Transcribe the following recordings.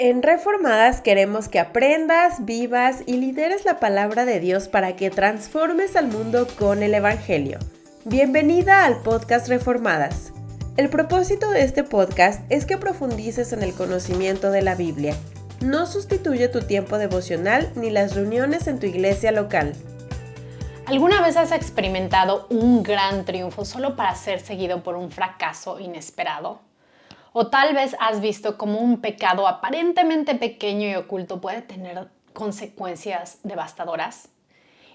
En Reformadas queremos que aprendas, vivas y lideres la palabra de Dios para que transformes al mundo con el Evangelio. Bienvenida al podcast Reformadas. El propósito de este podcast es que profundices en el conocimiento de la Biblia. No sustituye tu tiempo devocional ni las reuniones en tu iglesia local. ¿Alguna vez has experimentado un gran triunfo solo para ser seguido por un fracaso inesperado? O tal vez has visto cómo un pecado aparentemente pequeño y oculto puede tener consecuencias devastadoras.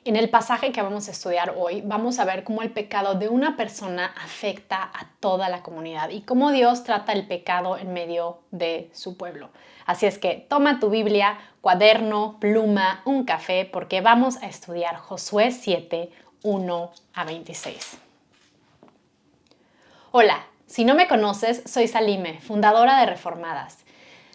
En el pasaje que vamos a estudiar hoy, vamos a ver cómo el pecado de una persona afecta a toda la comunidad y cómo Dios trata el pecado en medio de su pueblo. Así es que toma tu Biblia, cuaderno, pluma, un café, porque vamos a estudiar Josué 7, 1 a 26. Hola, si no me conoces, soy Salime, fundadora de Reformadas.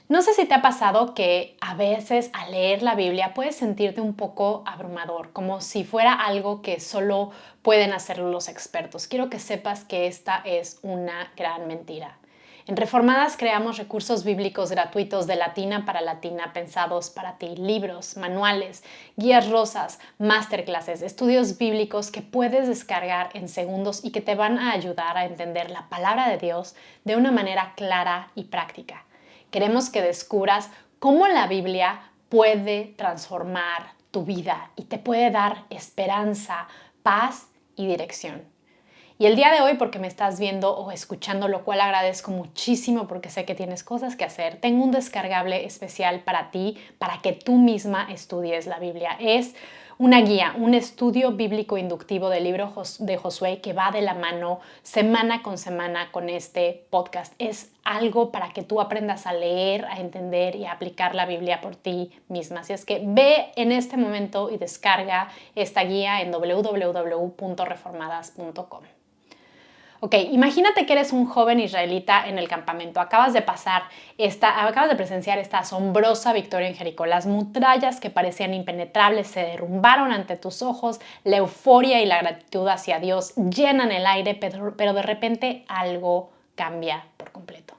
No sé si te ha pasado que a veces al leer la Biblia puedes sentirte un poco abrumador, como si fuera algo que solo pueden hacer los expertos. Quiero que sepas que esta es una gran mentira. En Reformadas creamos recursos bíblicos gratuitos de Latina para Latina pensados para ti, libros, manuales, guías rosas, masterclasses, estudios bíblicos que puedes descargar en segundos y que te van a ayudar a entender la palabra de Dios de una manera clara y práctica. Queremos que descubras cómo la Biblia puede transformar tu vida y te puede dar esperanza, paz y dirección. Y el día de hoy, porque me estás viendo o escuchando, lo cual agradezco muchísimo porque sé que tienes cosas que hacer, tengo un descargable especial para ti, para que tú misma estudies la Biblia. Es una guía, un estudio bíblico inductivo del libro de Josué que va de la mano semana con este podcast. Es algo para que tú aprendas a leer, a entender y a aplicar la Biblia por ti misma. Así es que ve en este momento y descarga esta guía en www.reformadas.com. Ok, imagínate que eres un joven israelita en el campamento. Acabas de presenciar esta asombrosa victoria en Jericó. Las murallas que parecían impenetrables se derrumbaron ante tus ojos. La euforia y la gratitud hacia Dios llenan el aire, pero de repente algo cambia por completo.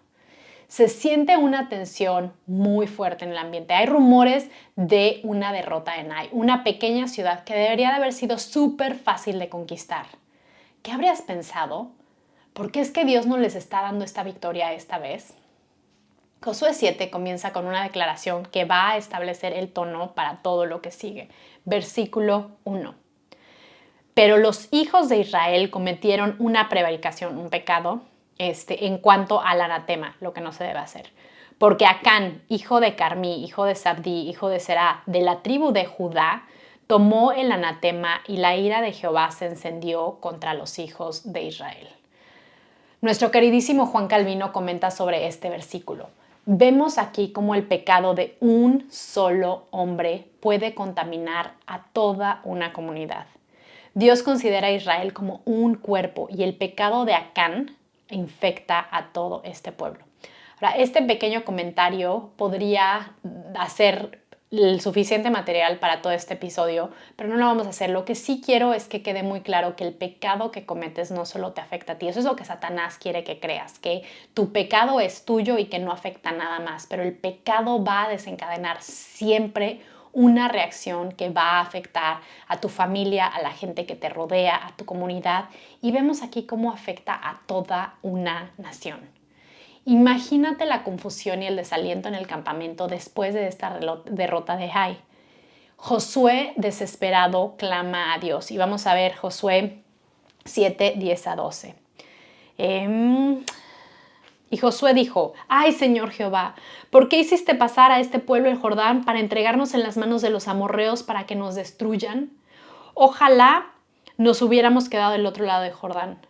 Se siente una tensión muy fuerte en el ambiente. Hay rumores de una derrota en Ai, una pequeña ciudad que debería de haber sido súper fácil de conquistar. ¿Qué habrías pensado? ¿Por qué es que Dios no les está dando esta victoria esta vez? Josué 7 comienza con una declaración que va a establecer el tono para todo lo que sigue. Versículo 1. Pero los hijos de Israel cometieron una prevaricación, un pecado, en cuanto al anatema, lo que no se debe hacer. Porque Acán, hijo de Carmí, hijo de Sabdí, hijo de Será, de la tribu de Judá, tomó el anatema y la ira de Jehová se encendió contra los hijos de Israel. Nuestro queridísimo Juan Calvino comenta sobre este versículo. Vemos aquí cómo el pecado de un solo hombre puede contaminar a toda una comunidad. Dios considera a Israel como un cuerpo y el pecado de Acán infecta a todo este pueblo. Ahora, este pequeño comentario podría hacer el suficiente material para todo este episodio, pero no lo vamos a hacer. Lo que sí quiero es que quede muy claro que el pecado que cometes no solo te afecta a ti. Eso es lo que Satanás quiere que creas, que tu pecado es tuyo y que no afecta a nada más, pero el pecado va a desencadenar siempre una reacción que va a afectar a tu familia, a la gente que te rodea, a tu comunidad, y vemos aquí cómo afecta a toda una nación. Imagínate la confusión y el desaliento en el campamento después de esta derrota de Ai. Josué, desesperado, clama a Dios. Y vamos a ver Josué 7, 10 a 12. Y Josué dijo: «Ay, Señor Jehová, ¿por qué hiciste pasar a este pueblo el Jordán para entregarnos en las manos de los amorreos para que nos destruyan? Ojalá nos hubiéramos quedado del otro lado del Jordán.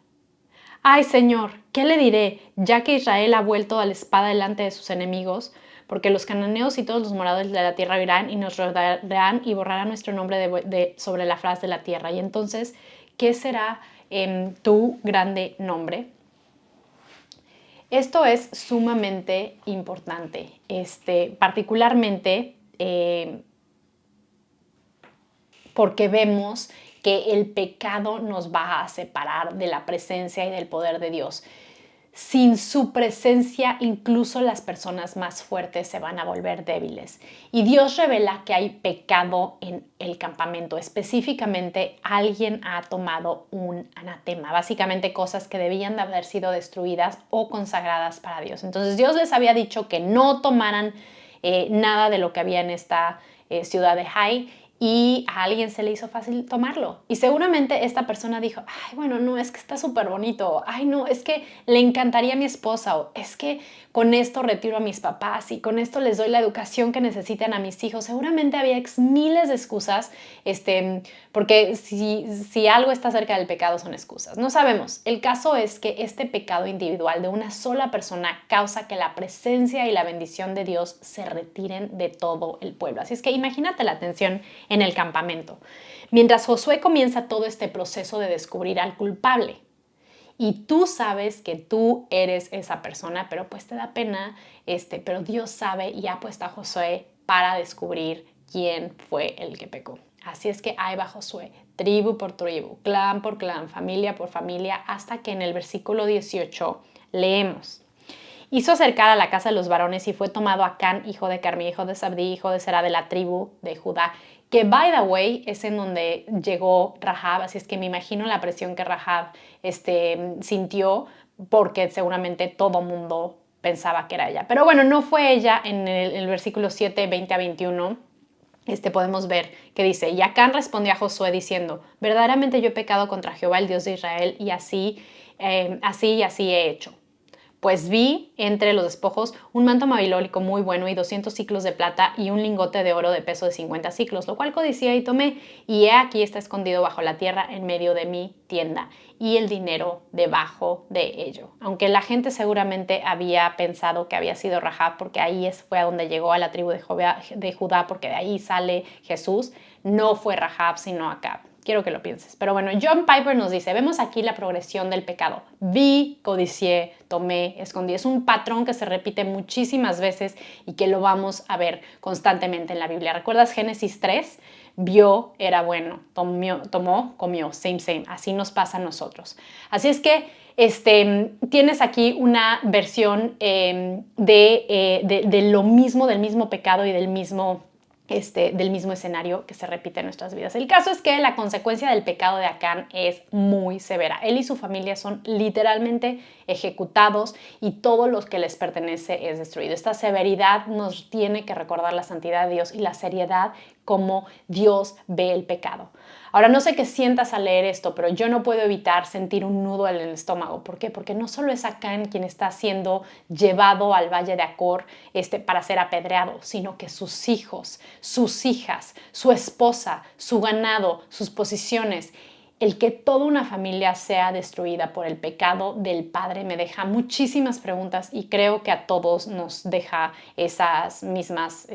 Ay, Señor, ¿qué le diré, ya que Israel ha vuelto a la espada delante de sus enemigos? Porque los cananeos y todos los moradores de la tierra irán y nos rodearán y borrarán nuestro nombre sobre la faz de la tierra. Y entonces, ¿qué será tu grande nombre?». Esto es sumamente importante, particularmente porque vemos que el pecado nos va a separar de la presencia y del poder de Dios. sin su presencia, incluso las personas más fuertes se van a volver débiles. Y Dios revela que hay pecado en el campamento. Específicamente, alguien ha tomado un anatema, básicamente cosas que debían de haber sido destruidas o consagradas para Dios. Entonces Dios les había dicho que no tomaran nada de lo que había en esta ciudad de Hai, y a alguien se le hizo fácil tomarlo. Y seguramente esta persona dijo, ay, bueno, no, es que está súper bonito. Ay, no, es que le encantaría a mi esposa. O es que con esto retiro a mis papás y con esto les doy la educación que necesitan a mis hijos. Seguramente había miles de excusas, porque si algo está cerca del pecado son excusas. No sabemos. El caso es que este pecado individual de una sola persona causa que la presencia y la bendición de Dios se retiren de todo el pueblo. Así es que imagínate la tensión en el campamento. Mientras Josué comienza todo este proceso de descubrir al culpable. Y tú sabes que tú eres esa persona, pero pues te da pena, pero Dios sabe y ha puesto a Josué para descubrir quién fue el que pecó. Así es que ahí va Josué, tribu por tribu, clan por clan, familia por familia, hasta que en el versículo 18 leemos. Hizo acercar a la casa de los varones y fue tomado Acán, hijo de Carmi, hijo de Zabdi, hijo de Será, de la tribu de Judá, que, by the way, es en donde llegó Rahab. Así es que me imagino la presión que Rahab sintió, porque seguramente todo mundo pensaba que era ella. Pero bueno, no fue ella. En el versículo 7, 20 a 21, podemos ver que dice, y Acán respondió a Josué diciendo, verdaderamente yo he pecado contra Jehová, el Dios de Israel, y así he hecho. Pues vi entre los despojos un manto babilónico muy bueno y 200 siclos de plata y un lingote de oro de peso de 50 siclos, lo cual codicié y tomé, y he aquí está escondido bajo la tierra en medio de mi tienda, y el dinero debajo de ello. Aunque la gente seguramente había pensado que había sido Rahab, porque ahí fue a donde llegó a la tribu de Judá, porque de ahí sale Jesús, no fue Rahab sino Acab. Quiero que lo pienses. Pero bueno, John Piper nos dice, vemos aquí la progresión del pecado. Vi, codicié, tomé, escondí. Es un patrón que se repite muchísimas veces y que lo vamos a ver constantemente en la Biblia. ¿Recuerdas Génesis 3? Vio, era bueno, tomó, comió, same, same. Así nos pasa a nosotros. Así es que tienes aquí una versión de lo mismo, del mismo pecado y del mismo escenario que se repite en nuestras vidas. El caso es que la consecuencia del pecado de Acán es muy severa. Él y su familia son literalmente ejecutados y todo lo que les pertenece es destruido. Esta severidad nos tiene que recordar la santidad de Dios y la seriedad como Dios ve el pecado. Ahora, no sé qué sientas al leer esto, pero yo no puedo evitar sentir un nudo en el estómago. ¿Por qué? Porque no solo es Acán quien está siendo llevado al valle de Acor para ser apedreado, sino que sus hijos, sus hijas, su esposa, su ganado, sus posesiones. El que toda una familia sea destruida por el pecado del padre me deja muchísimas preguntas y creo que a todos nos deja esas mismas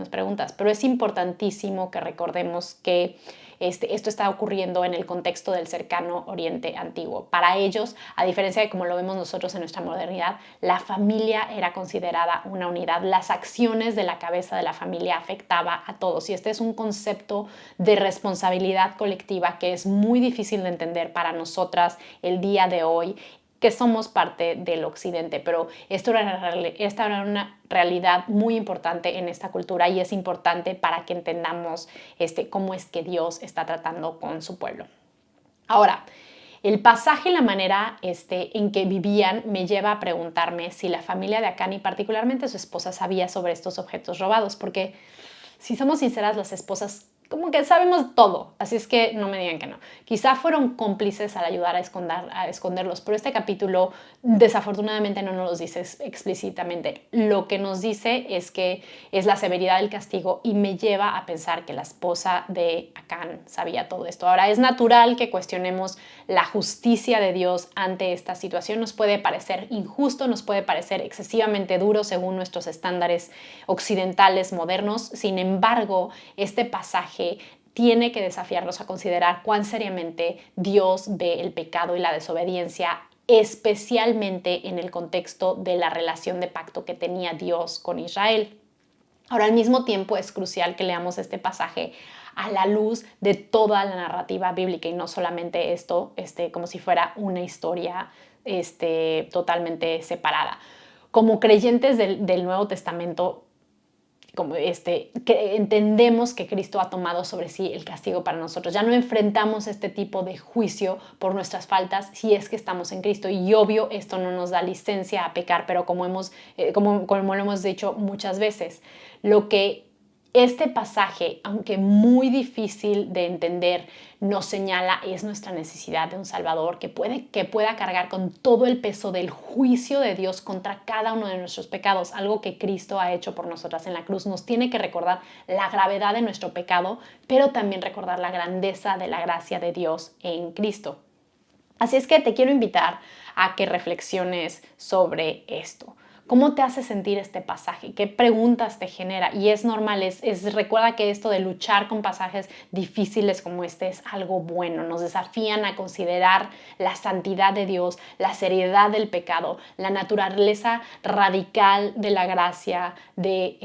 preguntas. Pero es importantísimo que recordemos que esto está ocurriendo en el contexto del cercano Oriente Antiguo. Para ellos, a diferencia de como lo vemos nosotros en nuestra modernidad, la familia era considerada una unidad. Las acciones de la cabeza de la familia afectaba a todos y este es un concepto de responsabilidad colectiva que es muy difícil de entender para nosotras el día de hoy, que somos parte del occidente, pero esta era una realidad muy importante en esta cultura y es importante para que entendamos cómo es que Dios está tratando con su pueblo. Ahora, el pasaje y la manera en que vivían me lleva a preguntarme si la familia de Acán y particularmente su esposa sabía sobre estos objetos robados, porque si somos sinceras, las esposas como que sabemos todo, así es que no me digan que no. Quizá fueron cómplices al ayudar a esconderlos, pero este capítulo desafortunadamente no nos lo dice explícitamente. Lo que nos dice es que es la severidad del castigo y me lleva a pensar que la esposa de Acán sabía todo esto. Ahora, es natural que cuestionemos la justicia de Dios ante esta situación. Nos puede parecer injusto, nos puede parecer excesivamente duro según nuestros estándares occidentales modernos. Sin embargo, este pasaje tiene que desafiarnos a considerar cuán seriamente Dios ve el pecado y la desobediencia, especialmente en el contexto de la relación de pacto que tenía Dios con Israel. Ahora, al mismo tiempo, es crucial que leamos este pasaje a la luz de toda la narrativa bíblica y no solamente esto como si fuera una historia totalmente separada. Como creyentes del Nuevo Testamento, que entendemos que Cristo ha tomado sobre sí el castigo para nosotros. Ya no enfrentamos este tipo de juicio por nuestras faltas si es que estamos en Cristo. Y obvio, esto no nos da licencia a pecar, pero como lo hemos dicho muchas veces, lo que este pasaje, aunque muy difícil de entender, nos señala es nuestra necesidad de un Salvador que pueda cargar con todo el peso del juicio de Dios contra cada uno de nuestros pecados, algo que Cristo ha hecho por nosotras en la cruz. Nos tiene que recordar la gravedad de nuestro pecado, pero también recordar la grandeza de la gracia de Dios en Cristo. Así es que te quiero invitar a que reflexiones sobre esto. ¿Cómo te hace sentir este pasaje? ¿Qué preguntas te genera? Y es normal, recuerda que esto de luchar con pasajes difíciles como este es algo bueno. Nos desafían a considerar la santidad de Dios, la seriedad del pecado, la naturaleza radical de la gracia de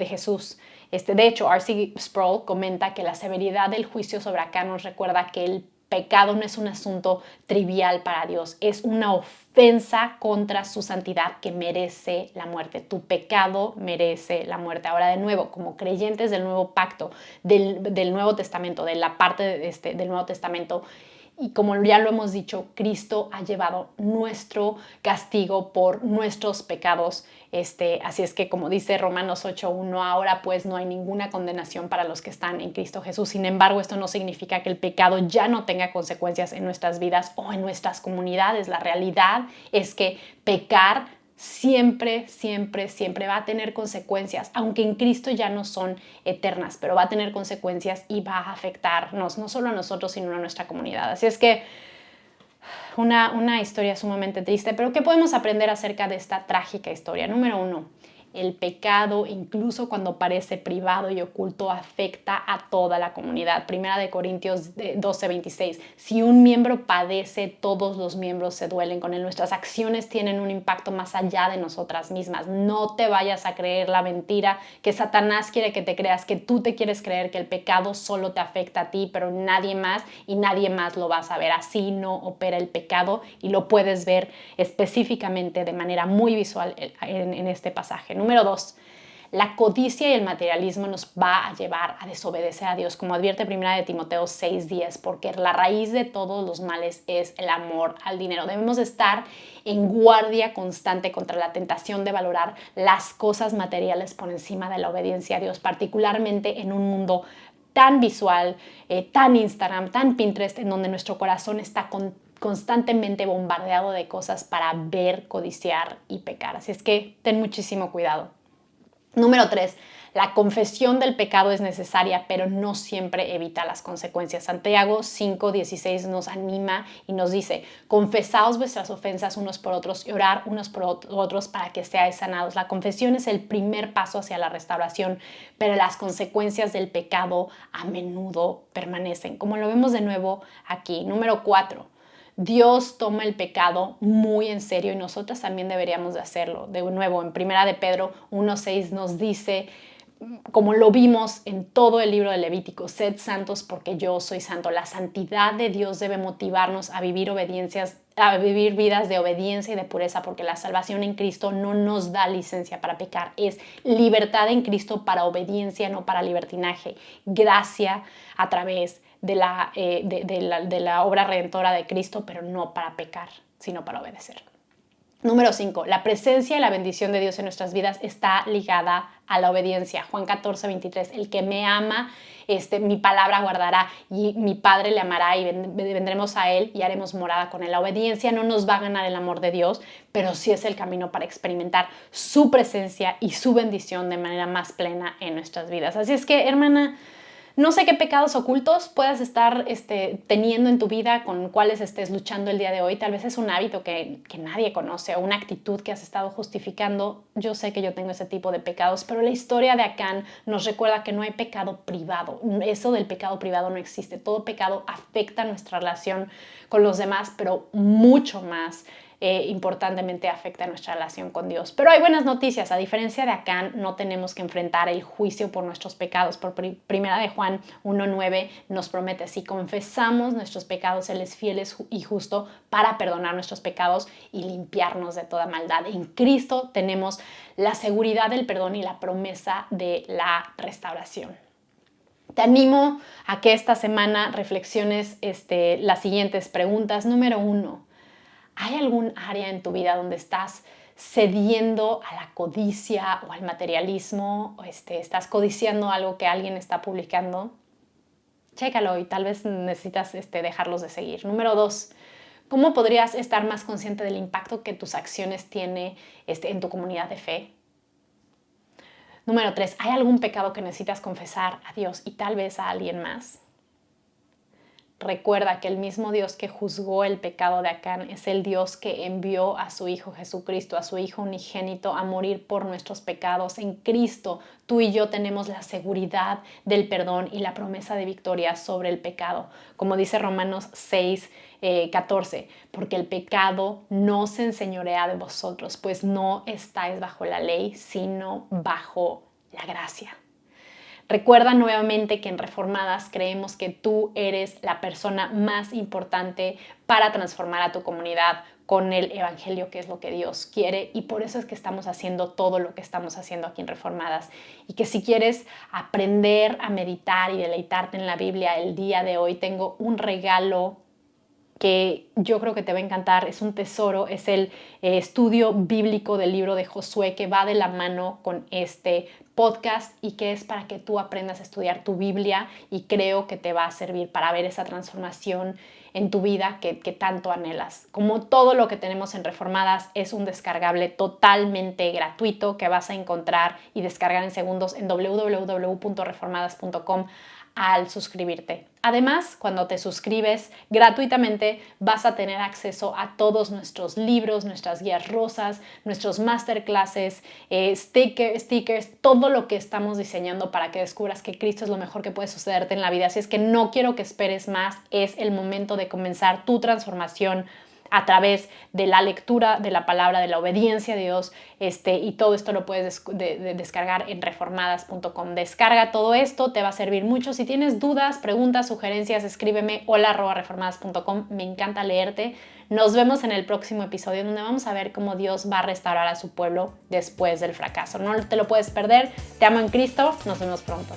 Jesús. De hecho, R.C. Sproul comenta que la severidad del juicio sobre Acán nos recuerda que el pecado no es un asunto trivial para Dios, es una ofensa contra su santidad que merece la muerte. Tu pecado merece la muerte. Ahora, de nuevo, como creyentes del nuevo pacto, del Nuevo Testamento, de la parte del Nuevo Testamento, y como ya lo hemos dicho, Cristo ha llevado nuestro castigo por nuestros pecados. Así es que, como dice Romanos 8:1, ahora pues no hay ninguna condenación para los que están en Cristo Jesús. Sin embargo, esto no significa que el pecado ya no tenga consecuencias en nuestras vidas o en nuestras comunidades. La realidad es que pecar siempre va a tener consecuencias, aunque en Cristo ya no son eternas, pero va a tener consecuencias y va a afectarnos, no solo a nosotros, sino a nuestra comunidad. Así es que una historia sumamente triste, pero ¿qué podemos aprender acerca de esta trágica historia? Número 1, el pecado, incluso cuando parece privado y oculto, afecta a toda la comunidad. Primera de Corintios 12:26. Si un miembro padece, todos los miembros se duelen con él. Nuestras acciones tienen un impacto más allá de nosotras mismas. No te vayas a creer la mentira que Satanás quiere que te creas, que tú te quieres creer que el pecado solo te afecta a ti, pero nadie más, y nadie más lo va a saber. Así no opera el pecado, y lo puedes ver específicamente de manera muy visual en este pasaje. Número 2, la codicia y el materialismo nos va a llevar a desobedecer a Dios, como advierte 1 de Timoteo 6:10, porque la raíz de todos los males es el amor al dinero. Debemos estar en guardia constante contra la tentación de valorar las cosas materiales por encima de la obediencia a Dios, particularmente en un mundo tan visual, tan Instagram, tan Pinterest, en donde nuestro corazón está constantemente bombardeado de cosas para ver, codiciar y pecar. Así es que ten muchísimo cuidado. Número 3, la confesión del pecado es necesaria, pero no siempre evita las consecuencias. Santiago 5:16 nos anima y nos dice: confesaos vuestras ofensas unos por otros y orar unos por otros para que seáis sanados. La confesión es el primer paso hacia la restauración, pero las consecuencias del pecado a menudo permanecen, como lo vemos de nuevo aquí. Número 4, Dios toma el pecado muy en serio y nosotras también deberíamos de hacerlo. De nuevo, en 1 de Pedro 1:6 nos dice, como lo vimos en todo el libro de Levítico: sed santos porque yo soy santo. La santidad de Dios debe motivarnos a vivir vidas de obediencia y de pureza, porque la salvación en Cristo no nos da licencia para pecar. Es libertad en Cristo para obediencia, no para libertinaje. Gracia a través de la obra redentora de Cristo, pero no para pecar, sino para obedecer. Número 5, la presencia y la bendición de Dios en nuestras vidas está ligada a la obediencia. Juan 14:23, el que me ama, mi palabra guardará, y mi Padre le amará, y vendremos a él y haremos morada con él. La obediencia no nos va a ganar el amor de Dios, pero sí es el camino para experimentar su presencia y su bendición de manera más plena en nuestras vidas. Así es que, hermana, no sé qué pecados ocultos puedas estar teniendo en tu vida, con cuáles estés luchando el día de hoy. Tal vez es un hábito que nadie conoce, o una actitud que has estado justificando. Yo sé que yo tengo ese tipo de pecados, pero la historia de Acán nos recuerda que no hay pecado privado. Eso del pecado privado no existe. Todo pecado afecta nuestra relación con los demás, pero mucho más importantemente afecta nuestra relación con Dios. Pero hay buenas noticias. A diferencia de Acán, no tenemos que enfrentar el juicio por nuestros pecados. Por primera de Juan 1:9 nos promete: si confesamos nuestros pecados, Él es fiel y justo para perdonar nuestros pecados y limpiarnos de toda maldad. En Cristo tenemos la seguridad del perdón y la promesa de la restauración. Te animo a que esta semana reflexiones las siguientes preguntas. Número 1, ¿hay algún área en tu vida donde estás cediendo a la codicia o al materialismo? ¿Estás codiciando algo que alguien está publicando? Chécalo y tal vez necesitas dejarlos de seguir. Número 2, ¿cómo podrías estar más consciente del impacto que tus acciones tienen en tu comunidad de fe? Número 3, ¿hay algún pecado que necesitas confesar a Dios y tal vez a alguien más? Recuerda que el mismo Dios que juzgó el pecado de Acán es el Dios que envió a su Hijo Jesucristo, a su Hijo unigénito, a morir por nuestros pecados. En Cristo, tú y yo tenemos la seguridad del perdón y la promesa de victoria sobre el pecado. Como dice Romanos 6:14, porque el pecado no se enseñorea de vosotros, pues no estáis bajo la ley, sino bajo la gracia. Recuerda nuevamente que en Reformadas creemos que tú eres la persona más importante para transformar a tu comunidad con el Evangelio, que es lo que Dios quiere, y por eso es que estamos haciendo todo lo que estamos haciendo aquí en Reformadas. Y que si quieres aprender a meditar y deleitarte en la Biblia el día de hoy, tengo un regalo que yo creo que te va a encantar. Es un tesoro, es el estudio bíblico del libro de Josué, que va de la mano con este podcast y que es para que tú aprendas a estudiar tu Biblia, y creo que te va a servir para ver esa transformación en tu vida que tanto anhelas. Como todo lo que tenemos en Reformadas, es un descargable totalmente gratuito que vas a encontrar y descargar en segundos en www.reformadas.com al suscribirte. Además, cuando te suscribes gratuitamente, vas a tener acceso a todos nuestros libros, nuestras guías rosas, nuestros masterclasses, stickers, todo lo que estamos diseñando para que descubras que Cristo es lo mejor que puede sucederte en la vida. Así es que no quiero que esperes más. Es el momento de comenzar tu transformación a través de la lectura de la palabra, de la obediencia a Dios, y todo esto lo puedes descargar en reformadas.com. Descarga todo esto, te va a servir mucho. Si tienes dudas, preguntas, sugerencias, escríbeme hola@reformadas.com. Me encanta leerte. Nos vemos en el próximo episodio, donde vamos a ver cómo Dios va a restaurar a su pueblo después del fracaso. No te lo puedes perder. Te amo en Cristo. Nos vemos pronto.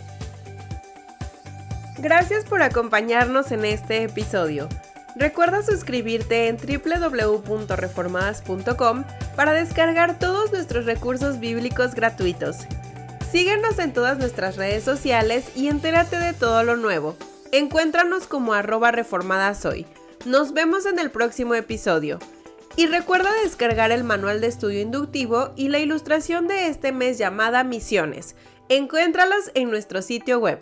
Gracias por acompañarnos en este episodio. Recuerda suscribirte en www.reformadas.com para descargar todos nuestros recursos bíblicos gratuitos. Síguenos en todas nuestras redes sociales y entérate de todo lo nuevo. Encuéntranos como @reformadashoy. Nos vemos en el próximo episodio. Y recuerda descargar el manual de estudio inductivo y la ilustración de este mes llamada Misiones. Encuéntralos en nuestro sitio web.